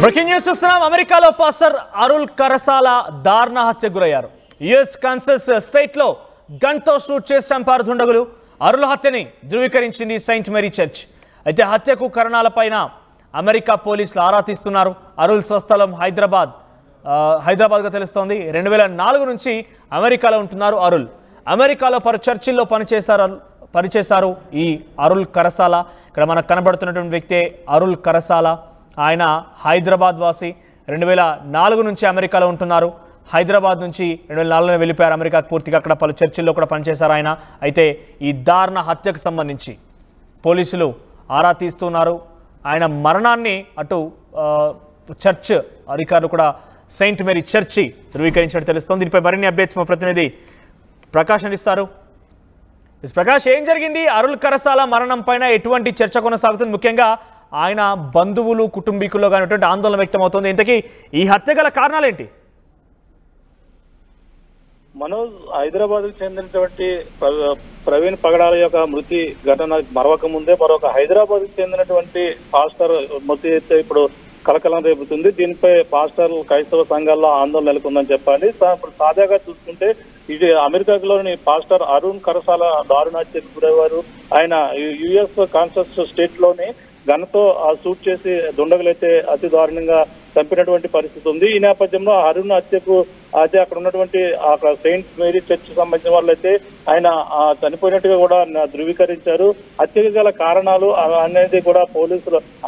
Breaking news చూస్తున్నాం. అమెరికాలో pastor Arul కరసాల దారుణ హత్యకు గురయ్యారు. యుఎస్ కాన్సస్ స్టేట్లో గన్తో షూట్ చేసి చంపారు దుండగులు. అరుల్ హత్యని ధృవీకరించింది సెయింట్ మేరీ చర్చ్. అయితే హత్యకు కారణాలపైన అమెరికా పోలీసులు ఆరా తీస్తున్నారు. అరుల్ స్వస్థలం హైదరాబాద్గా తెలుస్తోంది. 2004 నుంచి అమెరికాలో ఉంటున్నారు అరుల్. అమెరికాలో పలు చర్చిల్లో పనిచేశారు ఈ అరుల్ కరసాల. ఇక్కడ మనకు కనబడుతున్నటువంటి వ్యక్తే అరుల్ కరసాల. ఆయన హైదరాబాద్ వాసి. 2004 నుంచి అమెరికాలో ఉంటున్నారు. హైదరాబాద్ నుంచి 2004లో వెళ్ళిపోయారు అమెరికాకు పూర్తిగా. అక్కడ పలు చర్చిల్లో కూడా పనిచేశారు ఆయన. అయితే ఈ దారుణ హత్యకు సంబంధించి పోలీసులు ఆరా తీస్తున్నారు. ఆయన మరణాన్ని అటు చర్చ్ అధికారులు కూడా సెయింట్ మేరీ చర్చి ధృవీకరించినట్టు తెలుస్తోంది. దీనిపై మరిన్ని అప్డేట్స్ మా ప్రతినిధి ప్రకాష్ అందిస్తారు. ప్రకాష్, ఏం జరిగింది? అరుల్ కరసాల మరణం పైన ఎటువంటి చర్చ కొనసాగుతుంది? ముఖ్యంగా ఆయన బంధువులు కుటుంబీకుల్లో కానీ ఆందోళన వ్యక్తమవుతుంది. ఇంతకీ ఈ హత్య గల కారణాలేంటి? మనోజ్, హైదరాబాద్కు చెందినటువంటి ప్రవీణ్ పగడాల యొక్క మృతి ఘటన మరొక ముందే మరొక హైదరాబాద్కు చెందినటువంటి పాస్టర్ మృతి అయితే ఇప్పుడు కలకలం రేపుతుంది. దీనిపై పాస్టర్ క్రైస్తవ సంఘాల్లో ఆందోళన నెలకొందని చెప్పాలి. ఇప్పుడు తాజాగా చూసుకుంటే ఇది అమెరికాలోని పాస్టర్ అరుణ్ కరసాల దారుణ హత్యకు గురయ్యారు. ఆయన యుఎస్ కాన్సస్ స్టేట్ లోని గన్తో షూట్ చేసి దుండగులైతే అతి దారుణంగా చంపినటువంటి పరిస్థితి ఉంది. ఈ నేపథ్యంలో అరుణ్ హత్యకు అయితే అక్కడ ఉన్నటువంటి అక్కడ సెయింట్ మేరీ చర్చ్ సంబంధించిన వాళ్ళు అయితే ఆయన చనిపోయినట్టుగా కూడా ధృవీకరించారు. హత్యకు గల కారణాలు అనేది కూడా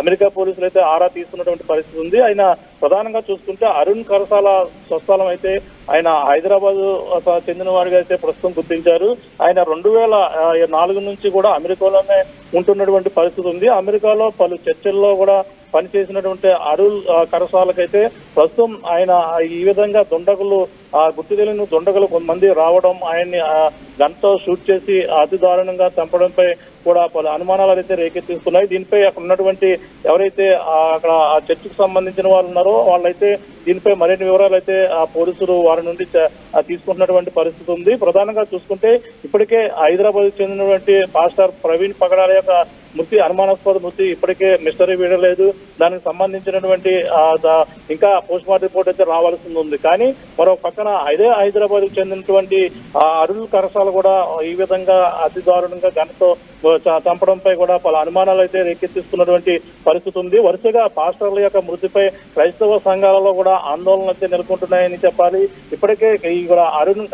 అమెరికా పోలీసులు అయితే ఆరా తీస్తున్నటువంటి పరిస్థితి ఉంది. ఆయన ప్రధానంగా చూసుకుంటే అరుణ్ కరసాల స్వస్థలం అయితే ఆయన హైదరాబాద్ చెందిన వాడిగా అయితే ప్రస్తుతం గుర్తించారు. ఆయన 2004 నుంచి కూడా అమెరికాలోనే ఉంటున్నటువంటి పరిస్థితి ఉంది. అమెరికాలో పలు చర్చల్లో కూడా పనిచేసినటువంటి అరుల్ కరసాలకైతే ప్రస్తుతం ఆయన ఈ విధంగా గుర్తు తెలియని దుండగులు కొంతమంది రావడం, ఆయన్ని గన్తో షూట్ చేసి అతి దారుణంగా చంపడంపై కూడా పలు అనుమానాలు అయితే రేకెత్తిస్తున్నాయి. దీనిపై అక్కడ ఉన్నటువంటి ఎవరైతే అక్కడ ఆ చర్చికి సంబంధించిన వాళ్ళు ఉన్నారో వాళ్ళైతే దీనిపై మరిన్ని వివరాలు అయితే ఆ పోలీసులు వారి నుండి తీసుకుంటున్నటువంటి పరిస్థితి ఉంది. ప్రధానంగా చూసుకుంటే ఇప్పటికే హైదరాబాద్ చెందినటువంటి పాస్టర్ ప్రవీణ్ పగడాల యొక్క మృతి, అనుమానాస్పద మృతి ఇప్పటికే మిస్టరీ వీడలేదు. దానికి సంబంధించినటువంటి ఇంకా పోస్ట్ మార్టం రిపోర్ట్ అయితే రావాల్సి ఉంది. కానీ మరో పక్కన హైదరాబాద్ కు చెందినటువంటి అరుల్ కరసాల కూడా ఈ విధంగా అతి దారుణంగా గన్తో చంపడంపై కూడా పలు అనుమానాలు అయితే రేకెత్తిస్తున్నటువంటి పరిస్థితి ఉంది. వరుసగా పాస్టర్ల యొక్క మృతిపై క్రైస్తవ సంఘాలలో కూడా ఆందోళన అయితే నెలకొంటున్నాయని చెప్పాలి. ఇప్పటికే ఈ కూడా అరుణ్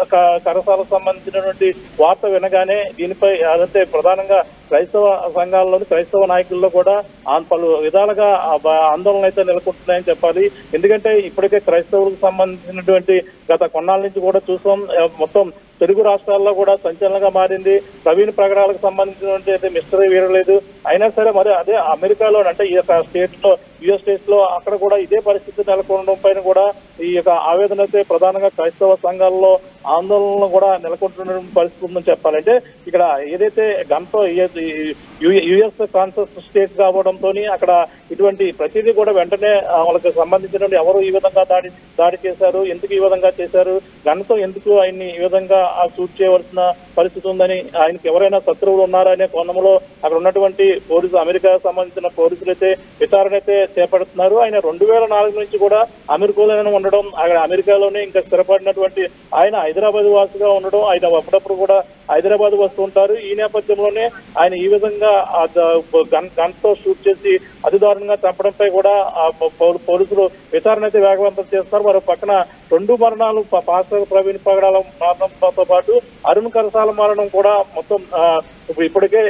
కరసాలకు సంబంధించినటువంటి వార్త వినగానే దీనిపై అదంటే ప్రధానంగా క్రైస్తవ సంఘాల్లోని క్రైస్తవ నాయకుల్లో కూడా పలు విధాలుగా ఆందోళన అయితే నెలకొంటున్నాయని చెప్పాలి. ఎందుకంటే ఇప్పటికే క్రైస్తవులకు సంబంధించినటువంటి గత కొన్నాళ్ళ నుంచి కూడా చూసాం, మొత్తం తెలుగు రాష్ట్రాల్లో కూడా సంచలనంగా మారింది. ప్రవీణ్ ప్రగడాలకు సంబంధించినటువంటి అయితే మిస్టరీ వీరలేదు. అయినా సరే మరి అదే అమెరికాలో అంటే ఈ యొక్క యుఎస్ స్టేట్స్ లో అక్కడ కూడా ఇదే పరిస్థితి నెలకొనడం పైన కూడా ఈ యొక్క ఆవేదన అయితే ప్రధానంగా క్రైస్తవ సంఘాల్లో ఆందోళనలు కూడా నెలకొంటున్న పరిస్థితి ఉందని చెప్పాలంటే ఇక్కడ ఏదైతే గన్తో యుఎస్ కాన్సస్ స్టేట్ కావడంతో అక్కడ ఇటువంటి ప్రతిదీ కూడా వెంటనే వాళ్ళకి సంబంధించినటువంటి ఎవరు ఈ విధంగా దాడి చేశారు, ఎందుకు ఈ విధంగా చేశారు, గన్తో ఎందుకు ఆయన్ని ఈ విధంగా షూట్ చేయవలసిన పరిస్థితి ఉందని, ఆయనకి ఎవరైనా శత్రువులు ఉన్నారా అనే కోణంలో అక్కడ ఉన్నటువంటి అమెరికాకు సంబంధించిన పోలీసులు అయితే విచారణ అయితే చేపడుతున్నారు. ఆయన 2004 నుంచి కూడా అమెరికాలోనే ఉండడం, అక్కడ అమెరికాలోనే ఇంకా స్థిరపడినటువంటి ఆయన హైదరాబాద్ వాసిగా ఉండడం, ఆయన అప్పుడప్పుడు కూడా హైదరాబాద్ వస్తూ ఉంటారు. ఈ నేపథ్యంలోనే ఆయన ఈ విధంగా గన్తో షూట్ చేసి అతి దారుణంగా చంపడంపై కూడా పోలీసులు విచారణ అయితే వేగవంతం చేస్తారు. మరో పక్కన 2 మరణాలు పాస్టర్ ప్రవీణ్ పగడాల మరణంతో పాటు అరుణ్ కరసాల మరణం కూడా మొత్తం ఇప్పటికే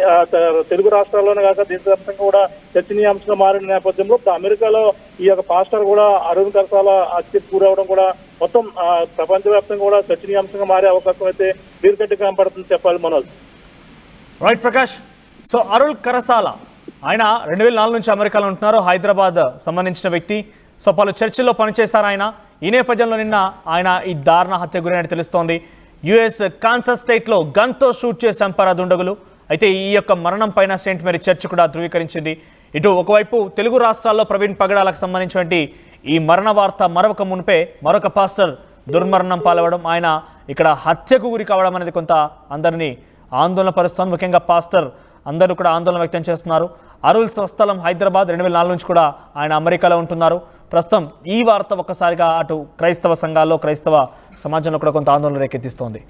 తెలుగు రాష్ట్రాల్లోనే కాక దేశవ్యాప్తంగా కూడా చర్చనీయాంశంగా మారిన నేపథ్యంలో అమెరికాలో ఈ యొక్క పాస్టర్ కూడా అరుణ్ కరసాల హత్యకు గురవడం కూడా మొత్తం ప్రపంచవ్యాప్తంగా కూడా చర్చనీయాంశంగా మారే అవకాశం అయితే వీరుగట్టి కనపడుతుంది చెప్పాలి మనోజ్. రైట్ ప్రకాష్. సో అరుల్ కరసాల ఆయన 2004 నుంచి అమెరికాలో ఉంటున్నారు. హైదరాబాద్ సంబంధించిన వ్యక్తి. సో పలు చర్చిల్లో పనిచేశారు ఆయన. ఈ నేపథ్యంలో నిన్న ఆయన ఈ దారుణ హత్య గురైనట్టు తెలుస్తోంది. యుఎస్ కాన్సస్ స్టేట్లో గన్తో షూట్ చేసి చంపారు దుండగులు. అయితే ఈ యొక్క మరణం పైన సెయింట్ మేరీ చర్చ్ కూడా ధృవీకరించింది. ఇటు ఒకవైపు తెలుగు రాష్ట్రాల్లో ప్రవీణ్ పగడాలకు సంబంధించినటువంటి ఈ మరణ వార్త మరొక మునిపే మరొక పాస్టర్ దుర్మరణం పాలవడం, ఆయన ఇక్కడ హత్యకు గురి కావడం అనేది కొంత అందరినీ ఆందోళన పరుస్తోంది. ముఖ్యంగా పాస్టర్ అందరూ కూడా ఆందోళన వ్యక్తం చేస్తున్నారు. అరుల్ స్వస్థలం హైదరాబాద్. 2004 నుంచి కూడా ఆయన అమెరికాలో ఉంటున్నారు. ప్రస్తుతం ఈ వార్త ఒక్కసారిగా అటు క్రైస్తవ సంఘాల్లో క్రైస్తవ సమాజంలో కూడా కొంత ఆందోళన రేకెత్తిస్తోంది.